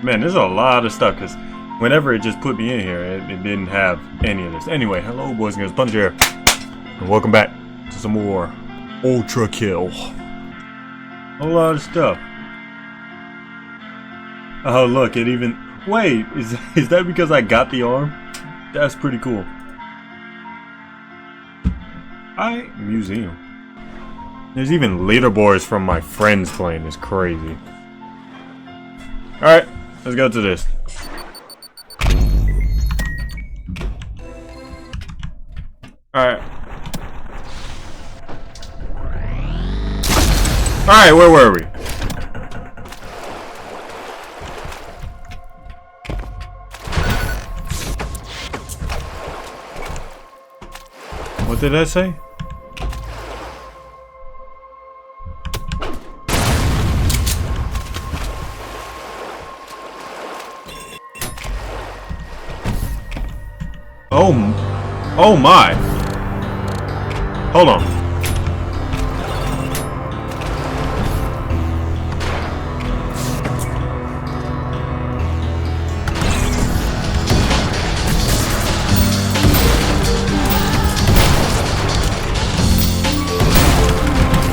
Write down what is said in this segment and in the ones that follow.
Man, there's a lot of stuff, because whenever it just put me in here, it didn't have any of this. Anyway, hello boys and girls, Punch here, and welcome back to some more Ultrakill. A lot of stuff. Oh look, it even... Wait, is that because I got the arm? That's pretty cool. Museum. There's even leaderboards from my friends playing this. Crazy. Alright, let's go to this. Alright. Alright, where were we? What did that say? Oh my! Hold on.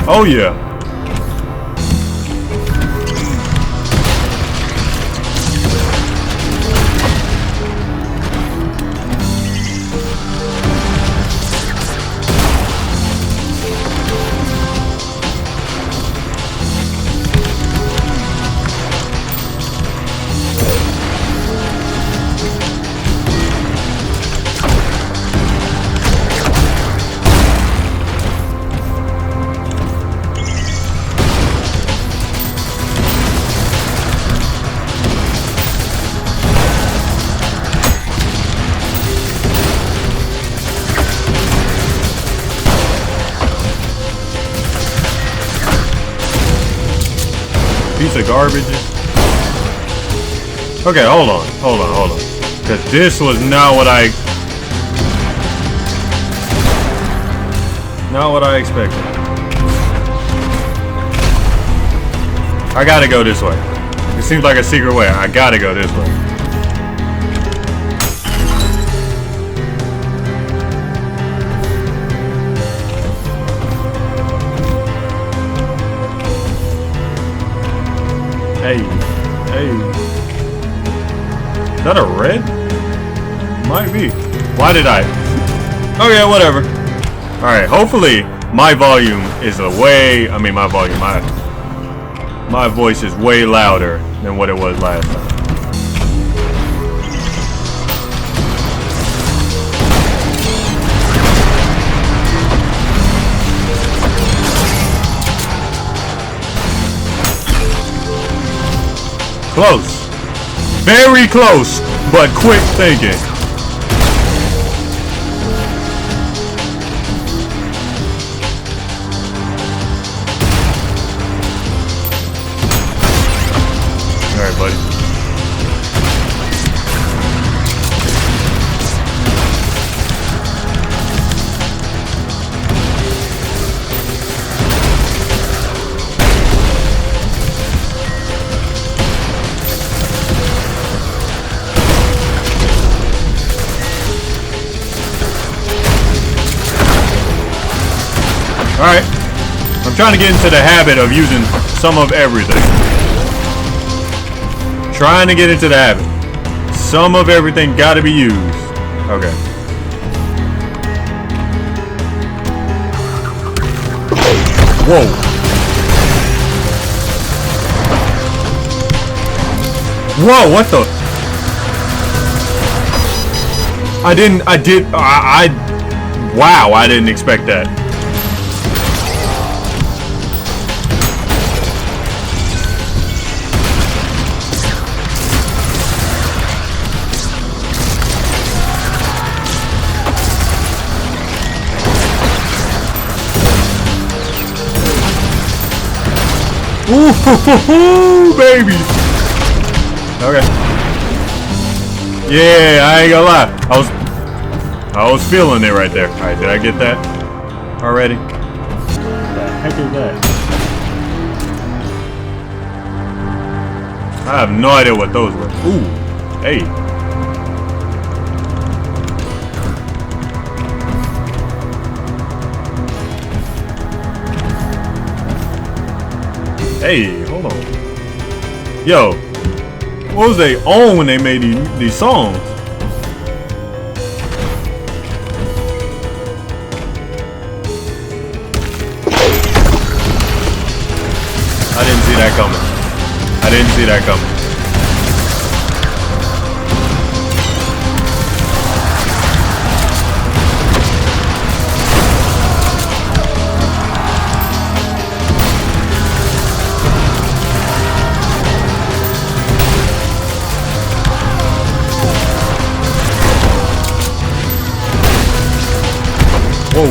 Oh yeah. Piece of garbage. Okay, hold on. Cause this was not what I expected. I gotta go this way. It seems like a secret way. I gotta go this way. Hey. Is that a red? Might be. Why did I? Okay, whatever. Alright, hopefully my volume is my voice is way louder than what it was last time. Close. Very close, but quick thinking. Alright, buddy. Alright, I'm trying to get into the habit of using some of everything. Trying to get into the habit. Some of everything gotta be used. Okay. Whoa. Whoa, what the? Wow, I didn't expect that. Ooh, baby. Okay. Yeah, I ain't gonna lie. I was feeling it right there. All right, did I get that already? What the heck is that? I have no idea what those were. Ooh, hey. Hey, hold on. Yo, what was they on when they made these songs? I didn't see that coming. I didn't see that coming. Whoa.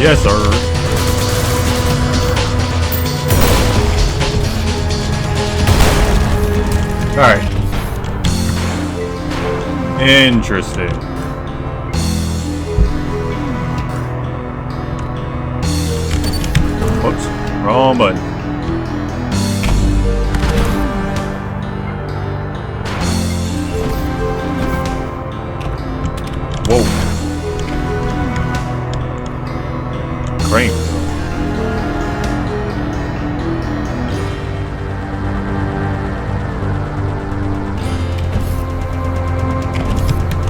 Yes, sir. Alright. Interesting. Whoops. Wrong button. Whoa. Crane.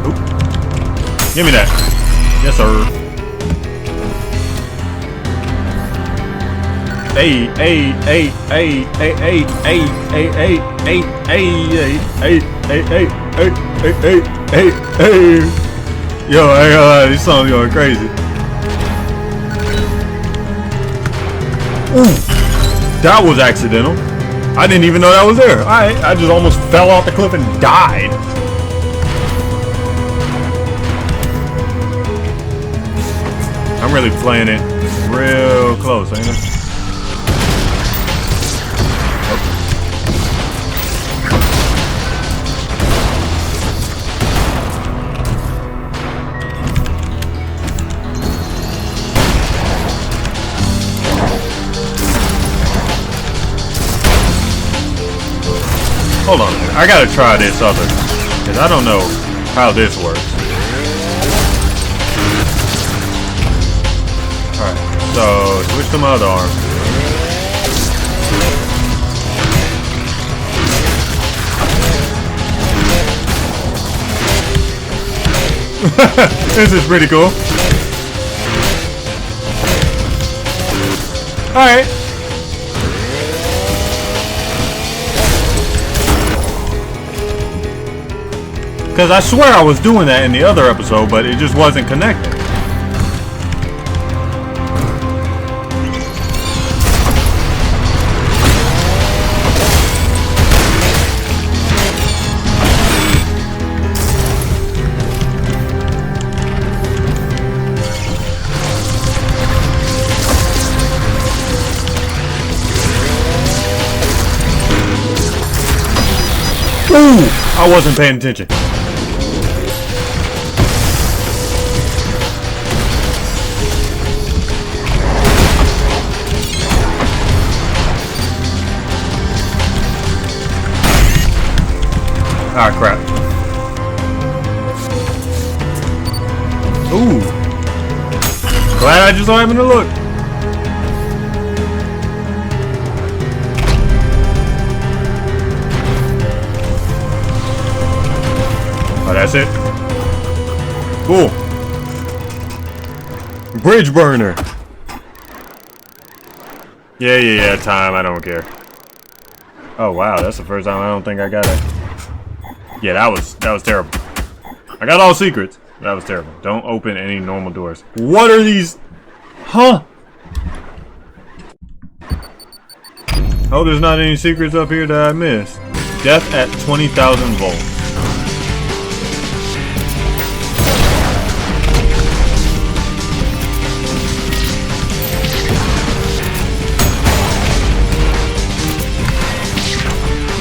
Oop. Give me that. Yes, sir. Hey, hey, hey, hey, hey, hey, hey, hey, hey, hey, hey, hey, hey, hey, hey, hey, hey, hey. Yo, I ain't gonna lie, these songs going crazy. Ooh, that was accidental. I didn't even know that was there. I just almost fell off the cliff and died. I'm really playing it real close, ain't I? Hold on, I gotta try this other, because I don't know how this works. Alright, so switch to my other arm. This is pretty cool. Alright. Because I swear I was doing that in the other episode, but it just wasn't connected. Ooh! I wasn't paying attention. Ah, crap. Ooh. Glad I just so happened to look. Oh, that's it? Cool. Bridge burner. Yeah, time, I don't care. Oh, wow, that's the first time I don't think I got it. Yeah, that was terrible. I got all secrets. That was terrible. Don't open any normal doors. What are these? Huh? Oh, there's not any secrets up here that I missed. Death at 20,000 volts.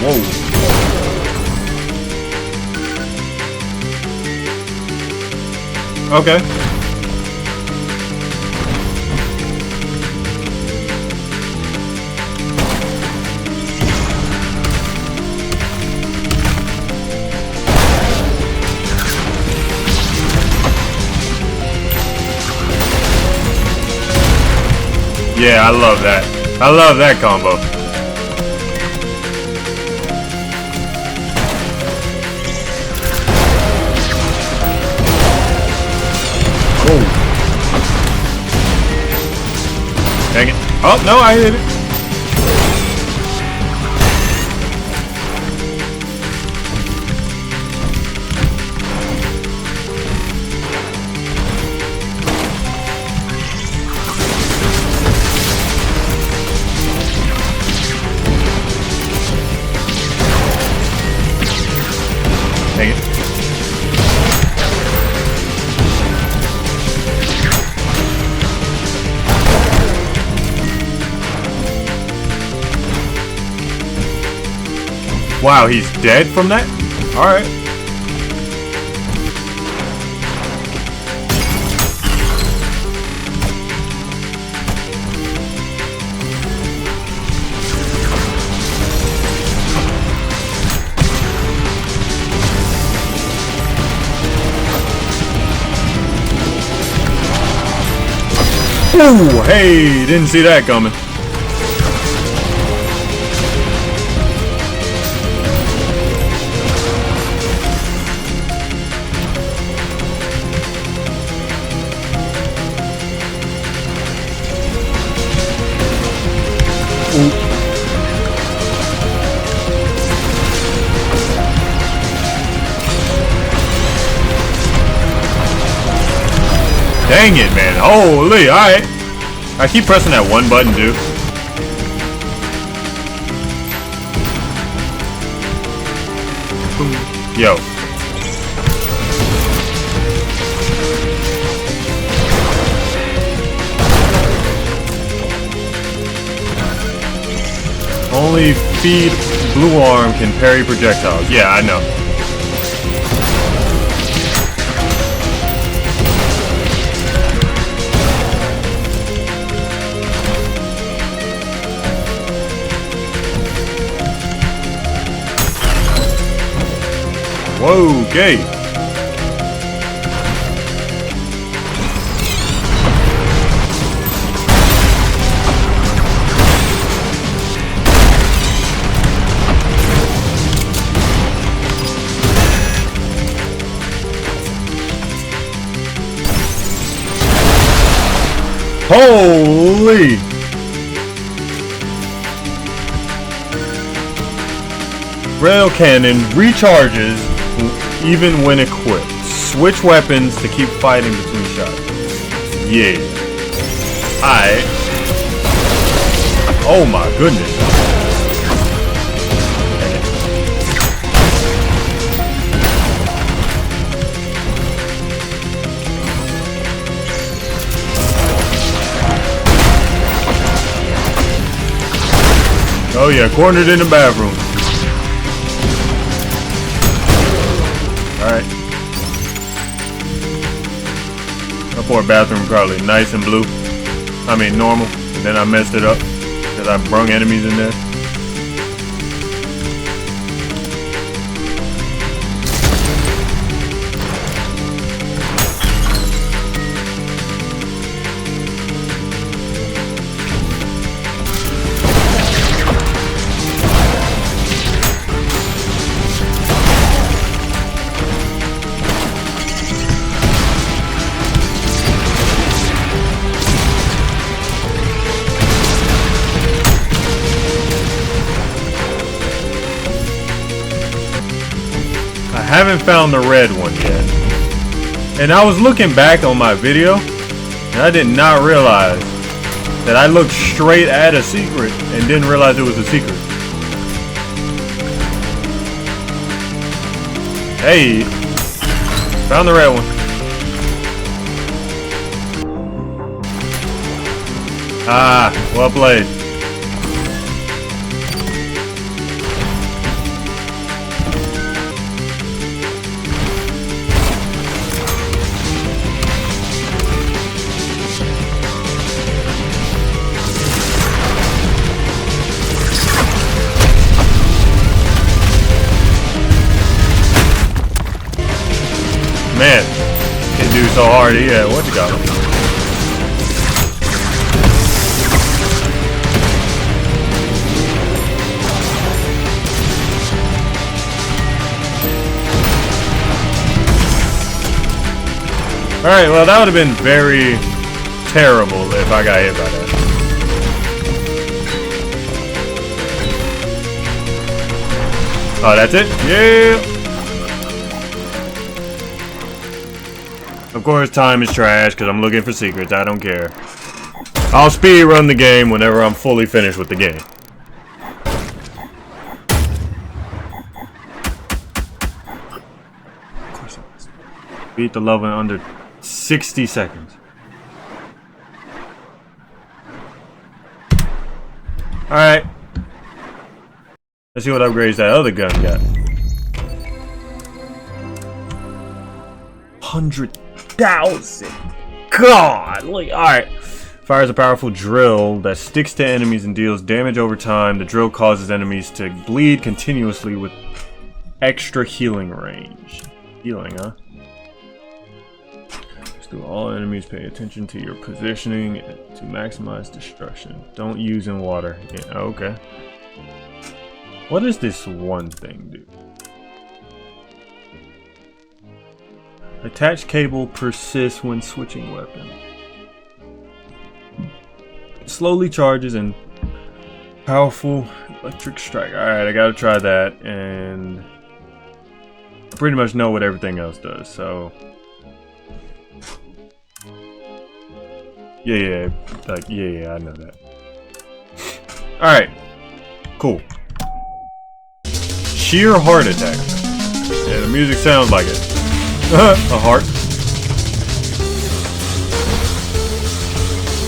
Whoa. Okay. Yeah, I love that. I love that combo. Oh. Dang it. Oh, no, I hit it. Dang it. Wow, he's dead from that? Alright. Ooh, hey, didn't see that coming. Ooh. Dang it, man. Holy, alright. I keep pressing that one button, dude. Yo. Only feed blue arm can parry projectiles. Yeah, I know. Whoa, okay. Holy! Rail cannon recharges even when equipped. Switch weapons to keep fighting between shots. Yeah. Alright. Oh my goodness. Oh yeah, cornered in the bathroom. Alright. My poor bathroom probably nice and blue. I mean normal. And then I messed it up because I brung enemies in there. I haven't found the red one yet. And I was looking back on my video, and I did not realize that I looked straight at a secret and didn't realize it was a secret. Hey, found the red one. Ah, well played. so hard. Yeah, what you got? Alright, well that would have been very terrible if I got hit by that. Oh, that's it? Yeah! Of course, time is trash because I'm looking for secrets. I don't care. I'll speed run the game whenever I'm fully finished with the game. Of course I must. Beat the level in under 60 seconds. Alright. Let's see what upgrades that other gun got. 100,000. God! Alright. Fires a powerful drill that sticks to enemies and deals damage over time. The drill causes enemies to bleed continuously with extra healing range. Healing, huh? Do all enemies pay attention to your positioning to maximize destruction. Don't use in water. Yeah, okay. What does this one thing do? Attached cable persists when switching weapon. It slowly charges and powerful electric strike. Alright, I gotta try that, and I pretty much know what everything else does, so yeah, I know that. Alright. Cool. Sheer heart attack. Yeah, the music sounds like it. A heart.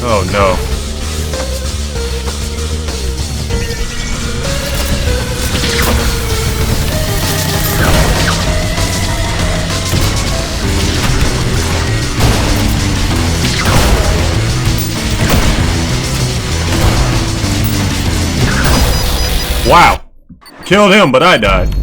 Oh no. Wow. Killed him, but I died.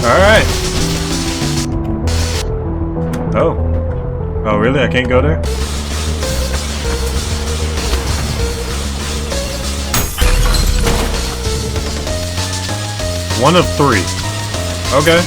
Alright. Oh. Oh, really? I can't go there? One of 3. Okay.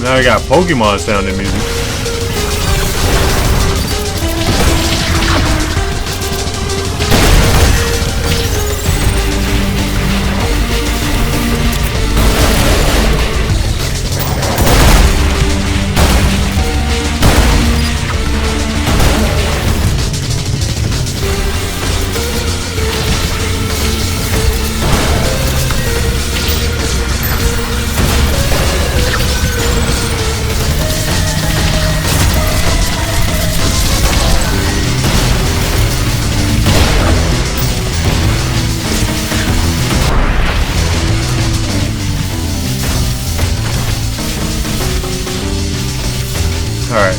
Now I got Pokemon sounding music. Alright.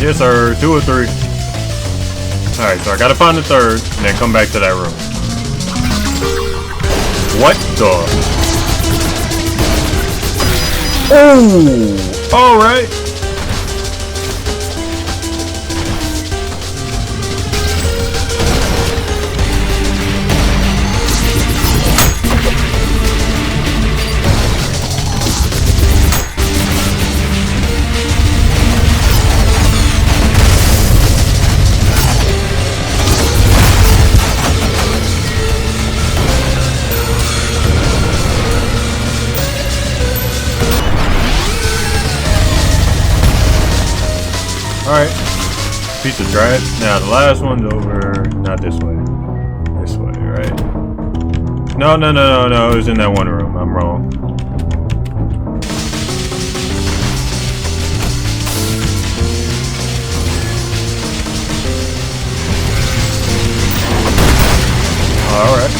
Yes, sir. 2 or 3. Alright, so I gotta find the third, and then come back to that room. What the? Oh! Alright. Alright. Piece of trash. Now the last one's over. Not this way. This way, right? No. It was in that one room. I'm wrong. Alright.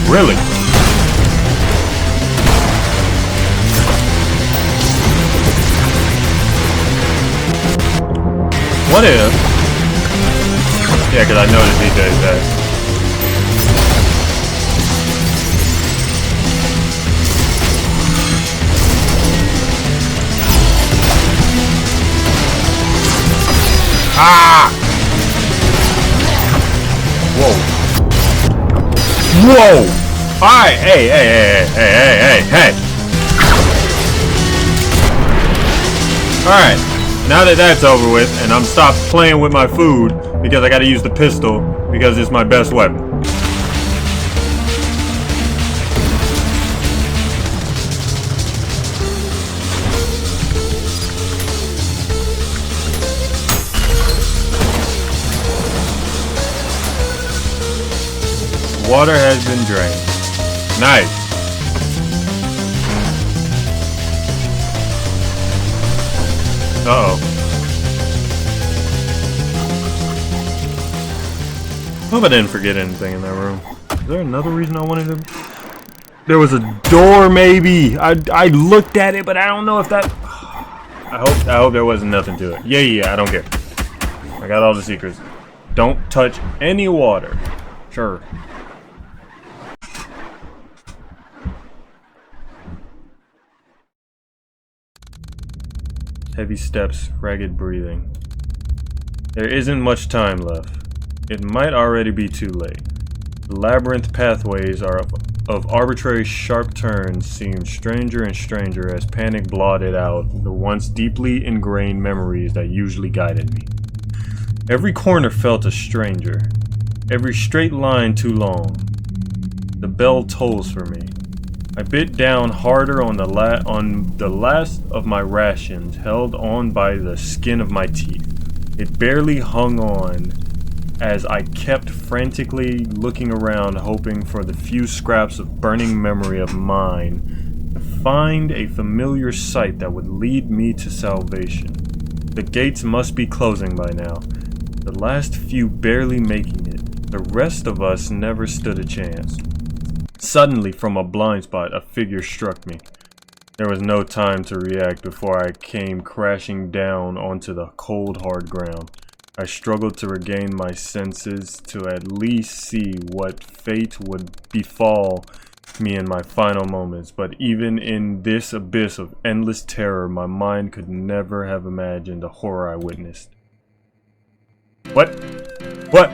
Really? What if? Yeah, because I noticed he does that. Ah! Whoa. Whoa! Alright, hey. Alright. Now that that's over with, and I'm stopped playing with my food because I gotta use the pistol because it's my best weapon. Water has been drained. Nice. Uh-oh. Hope I didn't forget anything in that room. Is there another reason I wanted to? There was a door, maybe. I looked at it, but I don't know if that. I hope there wasn't nothing to it. Yeah. I don't care. I got all the secrets. Don't touch any water. Sure. Heavy steps, ragged breathing. There isn't much time left. It might already be too late. The labyrinth pathways are of arbitrary sharp turns seem stranger and stranger as panic blotted out the once deeply ingrained memories that usually guided me. Every corner felt a stranger. Every straight line too long. The bell tolls for me. I bit down harder on the last of my rations, held on by the skin of my teeth. It barely hung on as I kept frantically looking around, hoping for the few scraps of burning memory of mine to find a familiar sight that would lead me to salvation. The gates must be closing by now. The last few barely making it. The rest of us never stood a chance. Suddenly, from a blind spot, a figure struck me. There was no time to react before I came crashing down onto the cold, hard ground. I struggled to regain my senses to at least see what fate would befall me in my final moments, but even in this abyss of endless terror, my mind could never have imagined the horror I witnessed. What? What?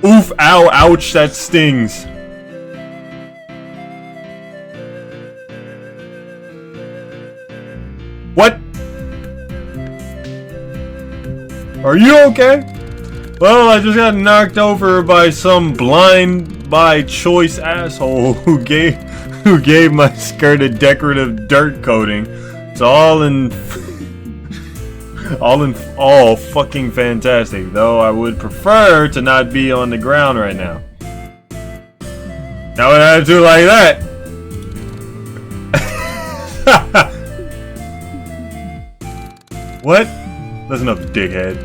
Oof, ow, ouch, that stings. What? Are you okay? Well, I just got knocked over by some blind by choice asshole who gave my skirt a decorative dirt coating. It's all fucking fantastic, though I would prefer to not be on the ground right now. That would have to like that. What? Listen up, dickhead.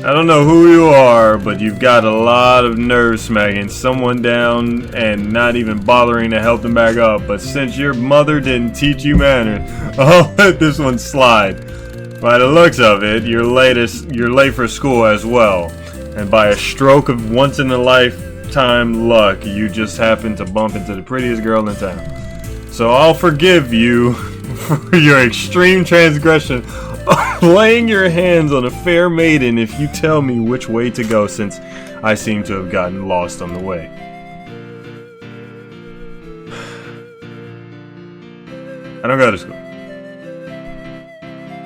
I don't know who you are, but you've got a lot of nerve smacking someone down and not even bothering to help them back up. But since your mother didn't teach you manners, I'll let this one slide. By the looks of it, you're late for school as well. And by a stroke of once-in-a-lifetime luck, you just happened to bump into the prettiest girl in town. So I'll forgive you for your extreme transgression laying your hands on a fair maiden if you tell me which way to go, since I seem to have gotten lost on the way. I don't go to school.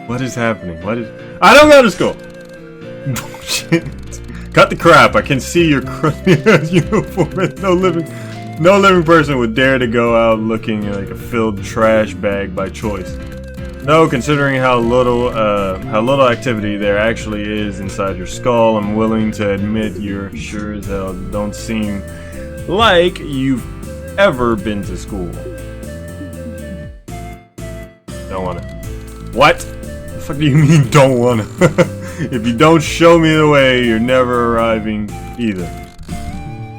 What is happening? I don't go to school! Bullshit. Cut the crap. I can see your uniform. No living person would dare to go out looking like a filled trash bag by choice. No, considering how little activity there actually is inside your skull, I'm willing to admit you're sure as hell don't seem like you've ever been to school. Don't wanna. What? The fuck do you mean don't wanna? If you don't show me the way, you're never arriving either.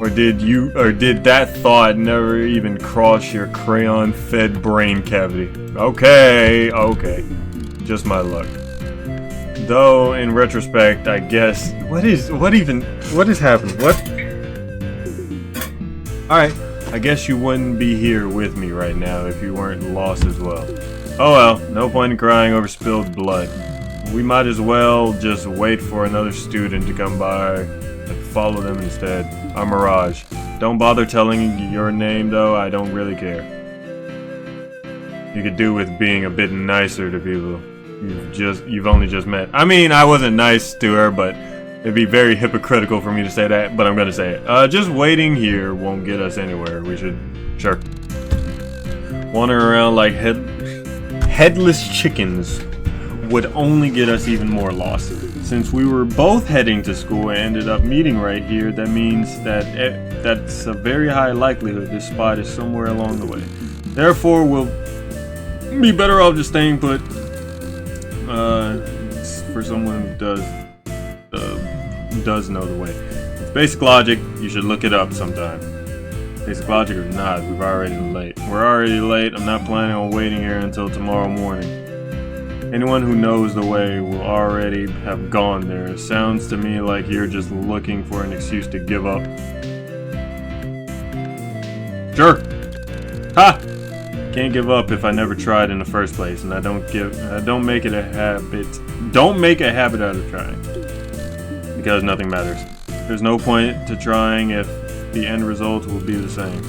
Or did that thought never even cross your crayon-fed brain cavity? Okay. Just my luck. Though, in retrospect, I guess... What is happening? What? Alright, I guess you wouldn't be here with me right now if you weren't lost as well. Oh well, no point in crying over spilled blood. We might as well just wait for another student to come by and follow them instead. I'm Mirage. Don't bother telling your name though, I don't really care. You could do with being a bit nicer to people you've only just met. I mean, I wasn't nice to her, but it'd be very hypocritical for me to say that, but I'm gonna say it. Just waiting here won't get us anywhere. We should... Sure. Wandering around like headless chickens would only get us even more lost. Since we were both heading to school and ended up meeting right here, that means that that's a very high likelihood this spot is somewhere along the way. Therefore, we'll be better off just staying put. For someone who does know the way. It's basic logic. You should look it up sometime. Basic logic or not, we're already late. We're already late. I'm not planning on waiting here until tomorrow morning. Anyone who knows the way will already have gone there. It sounds to me like you're just looking for an excuse to give up. Sure. Ha! Can't give up if I never tried in the first place, and I don't make a habit out of trying. Because nothing matters. There's no point to trying if the end result will be the same.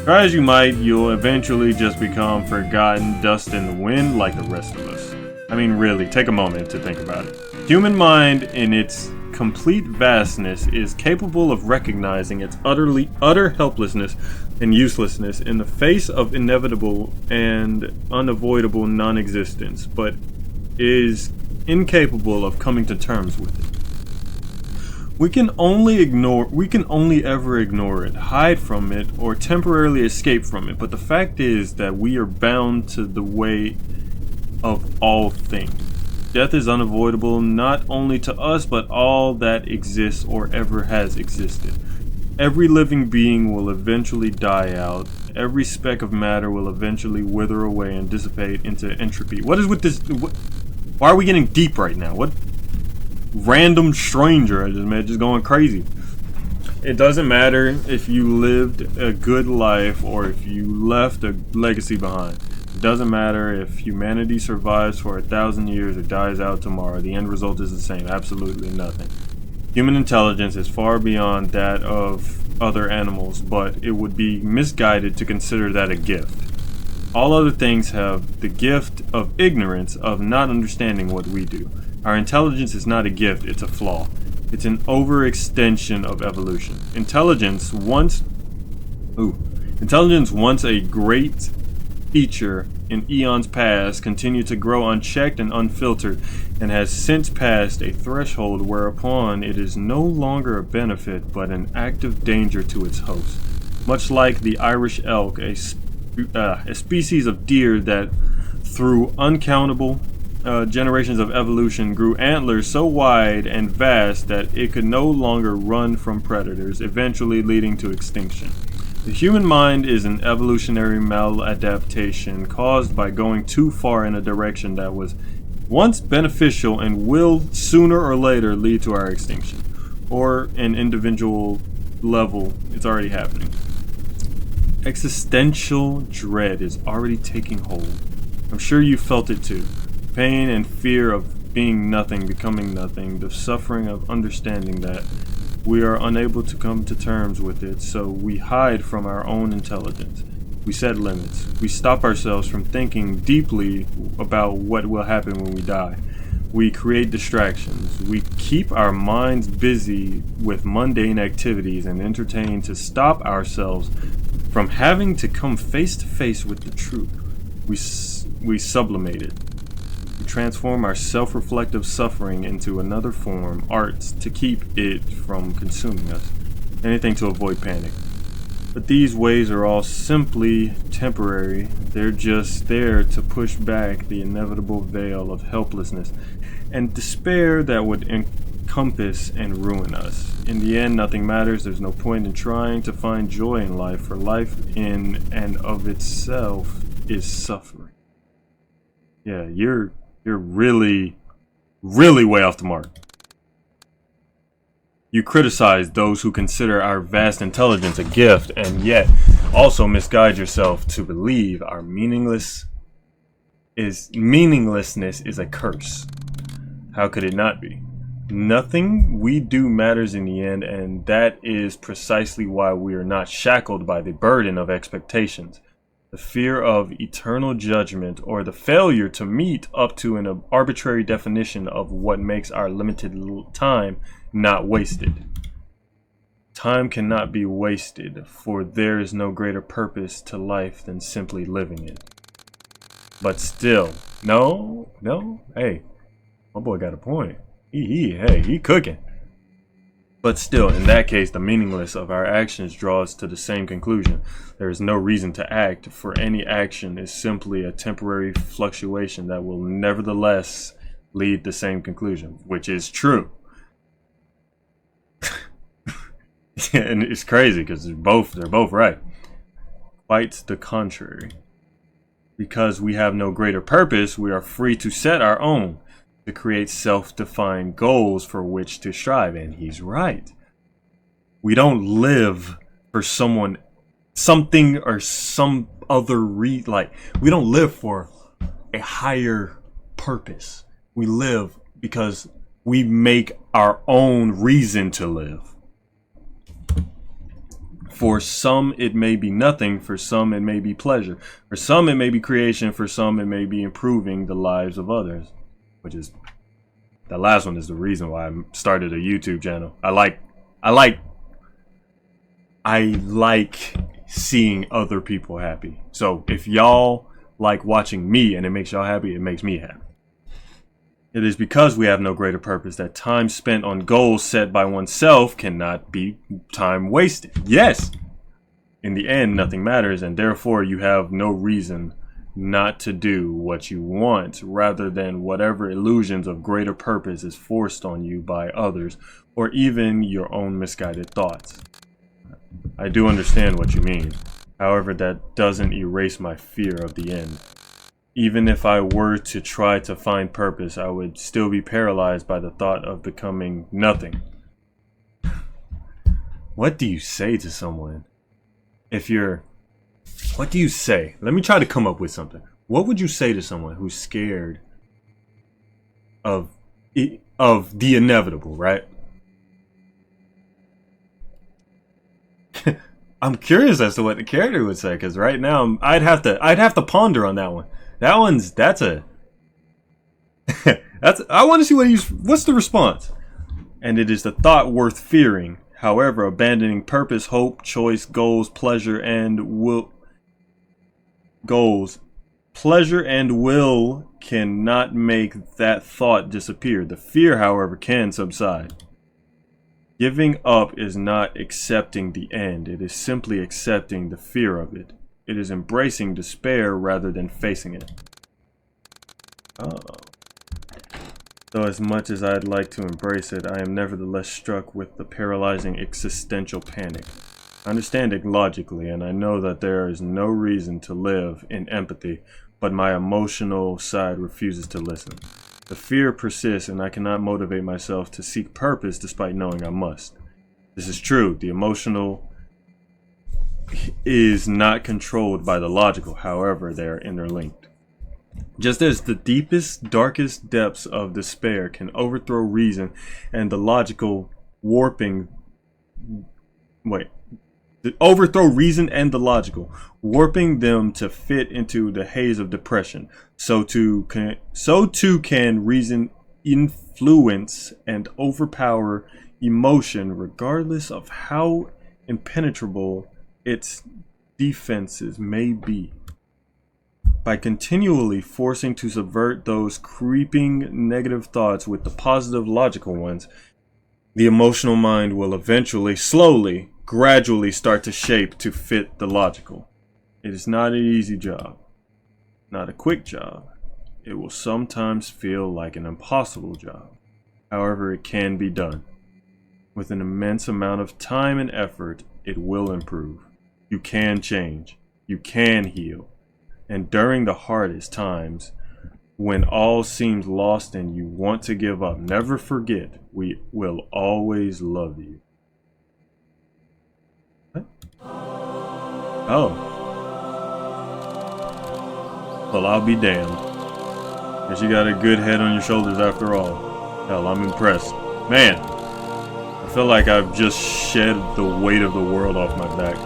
Try as you might, you'll eventually just become forgotten dust in the wind like the rest of us. I mean, really, take a moment to think about it. Human mind, in its complete vastness, is capable of recognizing its utter helplessness and uselessness in the face of inevitable and unavoidable non-existence, but is incapable of coming to terms with it. We can only ever ignore it, hide from it, or temporarily escape from it, but the fact is that we are bound to the way of all things. Death is unavoidable not only to us, but all that exists or ever has existed. Every living being will eventually die out. Every speck of matter will eventually wither away and dissipate into entropy. What is with this? Why are we getting deep right now? What random stranger I just met just going crazy? It doesn't matter if you lived a good life or if you left a legacy behind. It doesn't matter if humanity survives for 1,000 years or dies out tomorrow. The end result is the same. Absolutely nothing. Human intelligence is far beyond that of other animals, but it would be misguided to consider that a gift. All other things have the gift of ignorance, of not understanding what we do. Our intelligence is not a gift, it's a flaw. It's an overextension of evolution. Intelligence, once a great feature in eons past, continued to grow unchecked and unfiltered, and has since passed a threshold whereupon it is no longer a benefit but an active danger to its host. Much like the Irish elk, a species of deer that through uncountable generations of evolution grew antlers so wide and vast that it could no longer run from predators, eventually leading to extinction. The human mind is an evolutionary maladaptation caused by going too far in a direction that was once beneficial and will sooner or later lead to our extinction. Or an individual level, it's already happening. Existential dread is already taking hold. I'm sure you felt it too. Pain and fear of being nothing, becoming nothing, the suffering of understanding that we are unable to come to terms with it, so we hide from our own intelligence. We set limits. We stop ourselves from thinking deeply about what will happen when we die. We create distractions. We keep our minds busy with mundane activities and entertain to stop ourselves from having to come face to face with the truth. We sublimate it. We transform our self-reflective suffering into another form, art, to keep it from consuming us. Anything to avoid panic. But these ways are all simply temporary. They're just there to push back the inevitable veil of helplessness and despair that would encompass and ruin us. In the end, nothing matters. There's no point in trying to find joy in life, for life in and of itself is suffering. Yeah, you're really, really way off the mark. You criticize those who consider our vast intelligence a gift, and yet also misguide yourself to believe our meaninglessness is a curse. How could it not be? Nothing we do matters in the end, and that is precisely why we are not shackled by the burden of expectations, the fear of eternal judgment, or the failure to meet up to an arbitrary definition of what makes our limited time not wasted. Time cannot be wasted, for there is no greater purpose to life than simply living it. But still, no, hey, my boy got a point. He cooking. But still, in that case, the meaningless of our actions draws to the same conclusion. There is no reason to act, for any action is simply a temporary fluctuation that will nevertheless lead the same conclusion, which is true. And it's crazy because they're both right. Quite the contrary. Because we have no greater purpose, we are free to set our own, to create self-defined goals for which to strive. And he's right. We don't live for something or some other we don't live for a higher purpose. We live because we make our own reason to live. For some, it may be nothing. For some, it may be pleasure. For some, it may be creation. For some, it may be improving the lives of others. Which is, that last one is the reason why I started a YouTube channel. I like seeing other people happy. So if y'all like watching me and it makes y'all happy, it makes me happy. It is because we have no greater purpose that time spent on goals set by oneself cannot be time wasted. Yes! In the end, nothing matters, and therefore you have no reason not to do what you want, rather than whatever illusions of greater purpose is forced on you by others, or even your own misguided thoughts. I do understand what you mean. However, that doesn't erase my fear of the end. Even if I were to try to find purpose, I would still be paralyzed by the thought of becoming nothing. What do you say to someone? What do you say? Let me try to come up with something. What would you say to someone who's scared of the inevitable, right? I'm curious as to what the character would say, because right now I'd have to ponder on that one. I want to see what's the response. And it is the thought worth fearing. However, abandoning purpose, hope, choice, goals, pleasure, and will cannot make that thought disappear. The fear, however, can subside. Giving up is not accepting the end. It is simply accepting the fear of it. It is embracing despair rather than facing it. Oh. Though as much as I'd like to embrace it, I am nevertheless struck with the paralyzing existential panic. I understand it logically, and I know that there is no reason to live in empathy, but my emotional side refuses to listen. The fear persists, and I cannot motivate myself to seek purpose despite knowing I must. This is true. The emotional is not controlled by the logical, however, they are interlinked. Just as the deepest, darkest depths of despair can overthrow reason and the logical warping... overthrow reason and the logical, warping them to fit into the haze of depression, so too can reason influence and overpower emotion regardless of how impenetrable its defenses may be. By continually forcing to subvert those creeping negative thoughts with the positive logical ones, the emotional mind will eventually, slowly, gradually start to shape to fit the logical. It is not an easy job, not a quick job. It will sometimes feel like an impossible job. However, it can be done. With an immense amount of time and effort, it will improve. You can change. You can heal. And during the hardest times, when all seems lost and you want to give up, never forget, we will always love you. What? Oh. Well, I'll be damned. Guess you got a good head on your shoulders after all. Hell, I'm impressed. Man, I feel like I've just shed the weight of the world off my back.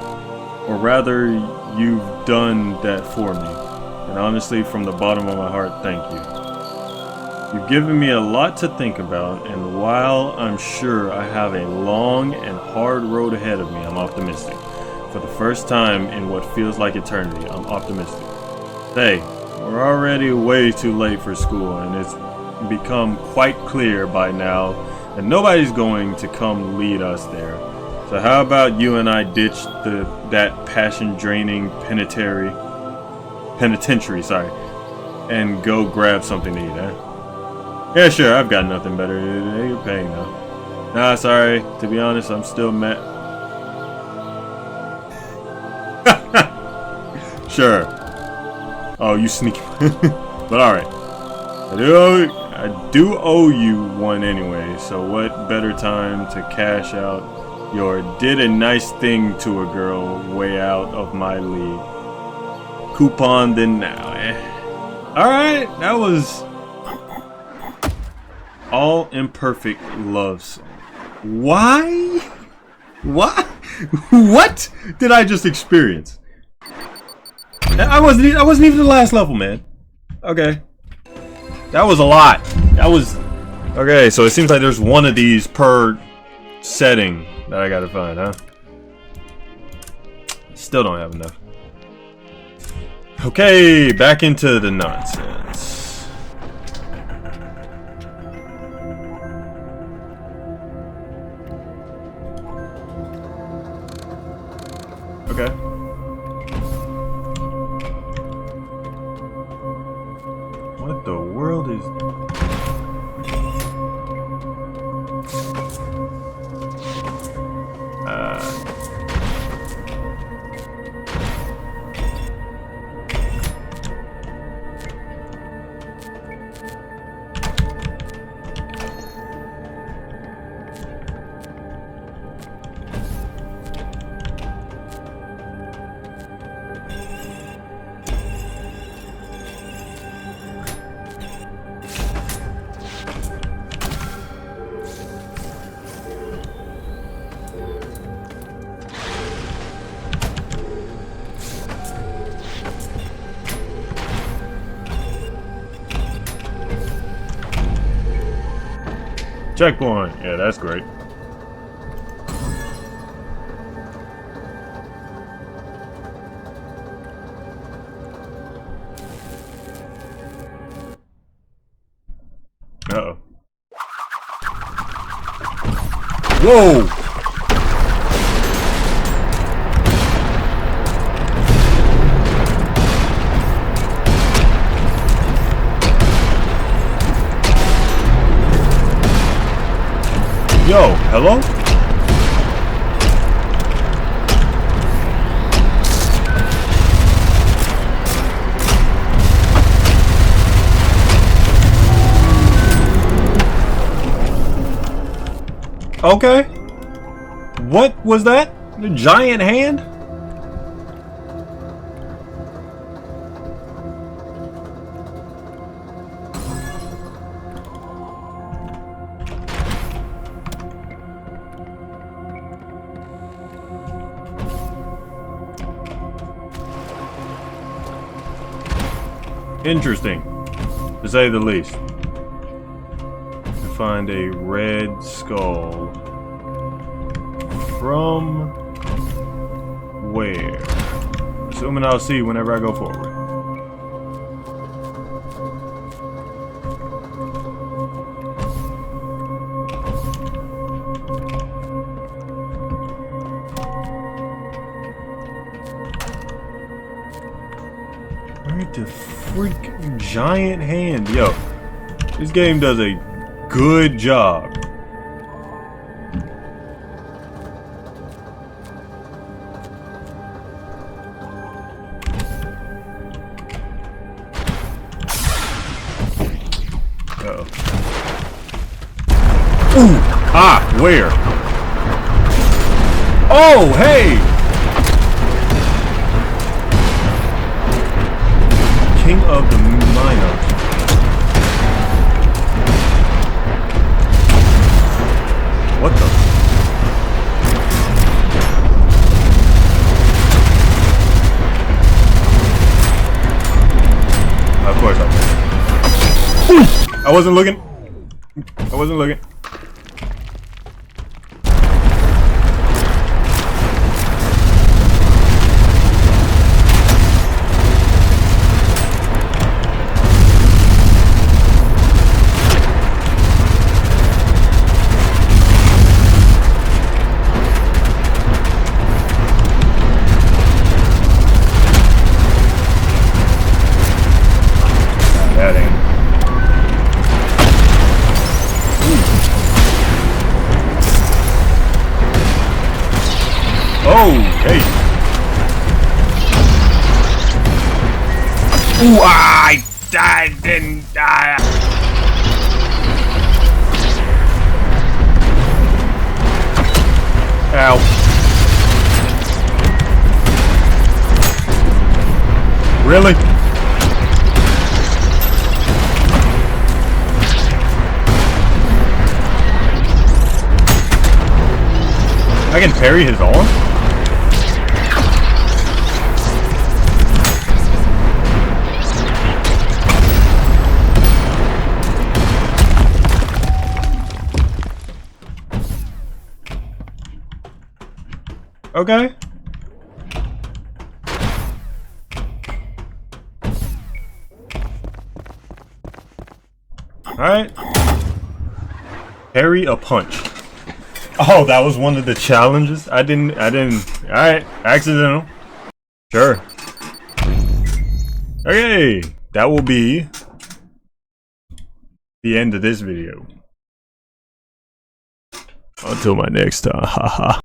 Or rather, you've done that for me. And honestly, from the bottom of my heart, thank you. You've given me a lot to think about, and while I'm sure I have a long and hard road ahead of me, I'm optimistic. For the first time in what feels like eternity, I'm optimistic. Hey, we're already way too late for school, and it's become quite clear by now that nobody's going to come lead us there. So how about you and I ditch that passion-draining penitentiary, and go grab something to eat, eh? Yeah, sure, I've got nothing better to do. You're paying though. Nah, sorry. To be honest, I'm still mad. Sure. Oh, you sneaky. But alright. I do owe you one anyway, so what better time to cash out your did a nice thing to a girl way out of my league coupon than now, eh? Alright, that was all imperfect love song. Why? What? What did I just experience? I wasn't even the last level, man. Okay. That was a lot. That was... Okay, so it seems like there's one of these per setting that I gotta find, huh? Still don't have enough. Okay, back into the nonsense. Okay. What the world is... Checkpoint. Yeah, that's great. Uh-oh. Whoa! Yo, hello? Okay. What was that? The giant hand? Interesting, to say the least. To find a red skull. From where? Assuming I'll see whenever I go forward. Where the freak giant hand? Yo, this game does a good job. Ooh! Ah! Where? Oh! Hey! King of the Miners. What the? Of course I was. I wasn't looking. I wasn't looking. That ain't. Oh, hey. Ooh, I didn't die. Ow. Really? I can parry his arm? Okay. Alright. Parry a punch. Oh, that was one of the challenges? I didn't. Alright, accidental. Sure. Okay, that will be the end of this video. Until my next time, haha.